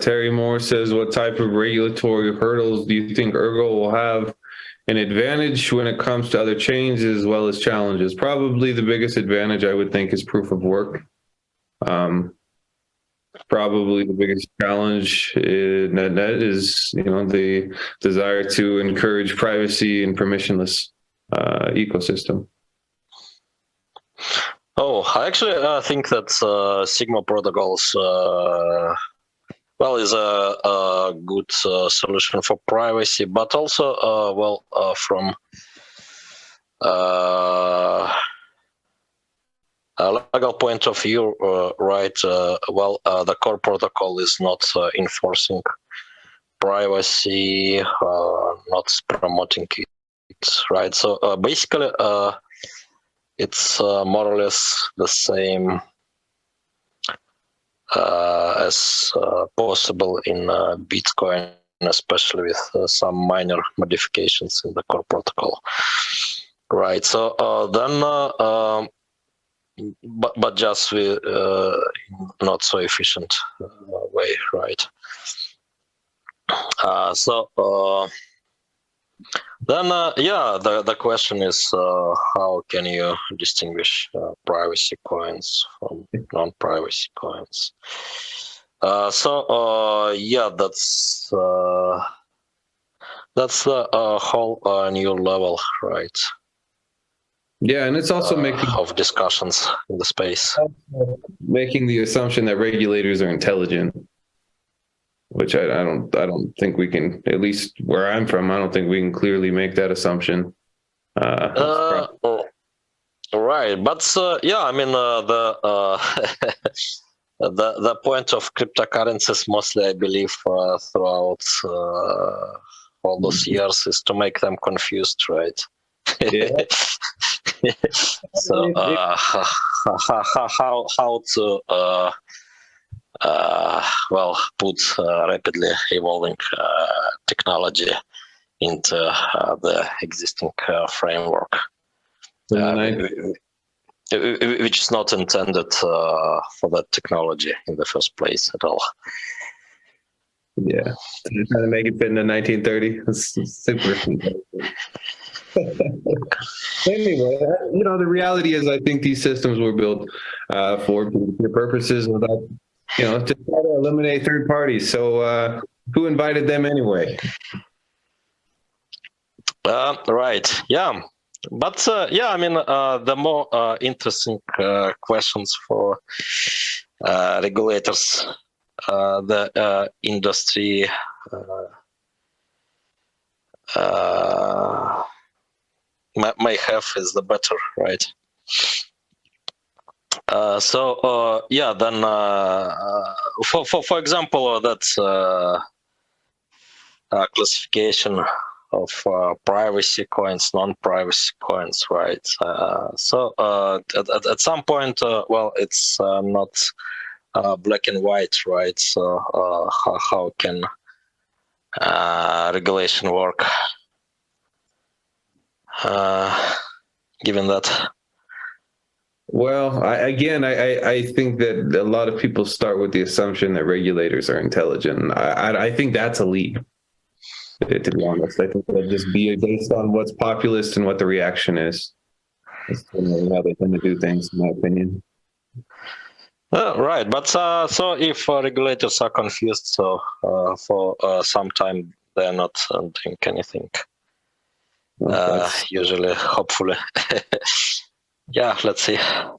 Terry Moore says, what type of regulatory hurdles do you think Ergo will have an advantage when it comes to other chains as well as challenges? Probably the biggest advantage, I would think, is proof of work. Probably the biggest challenge in net is, the desire to encourage privacy and permissionless ecosystem. Oh, actually, I think that Sigma protocols, is a good solution for privacy, but also, from a legal point of view, right? The core protocol is not enforcing privacy, not promoting it, right? So basically, it's more or less the same as possible in Bitcoin, especially with some minor modifications in the core protocol, right? So then, but just with not so efficient way, right? Then, the question is, how can you distinguish privacy coins from non-privacy coins? That's the whole new level, right? Yeah, and it's also of discussions in the space, making the assumption that regulators are intelligent, which I don't think we can, at least where I'm from, I don't think we can clearly make that assumption. Right, but I mean, the point of cryptocurrencies mostly, I believe, throughout all those years is to make them confused, right? Yeah. So how to put rapidly evolving technology into the existing framework, which is not intended for that technology in the first place at all. Yeah, trying to make it fit in the 1930. That's super. Anyway, the reality is, I think these systems were built for purposes without, to try to eliminate third parties. So who invited them anyway? Right. Yeah. But I mean, the more interesting questions for regulators, the industry may have is the better, right? Then for example, that's classification of privacy coins, non-privacy coins, right? At some point, it's not black and white, right? So how can regulation work given that? Well, I think that a lot of people start with the assumption that regulators are intelligent. I think that's a leap, to be honest. I think that'll just be based on what's populist and what the reaction is. That's generally how they tend to do things, in my opinion. Right, but so if regulators are confused, so for some time they're not doing anything. Usually, hopefully. Yeah, let's see.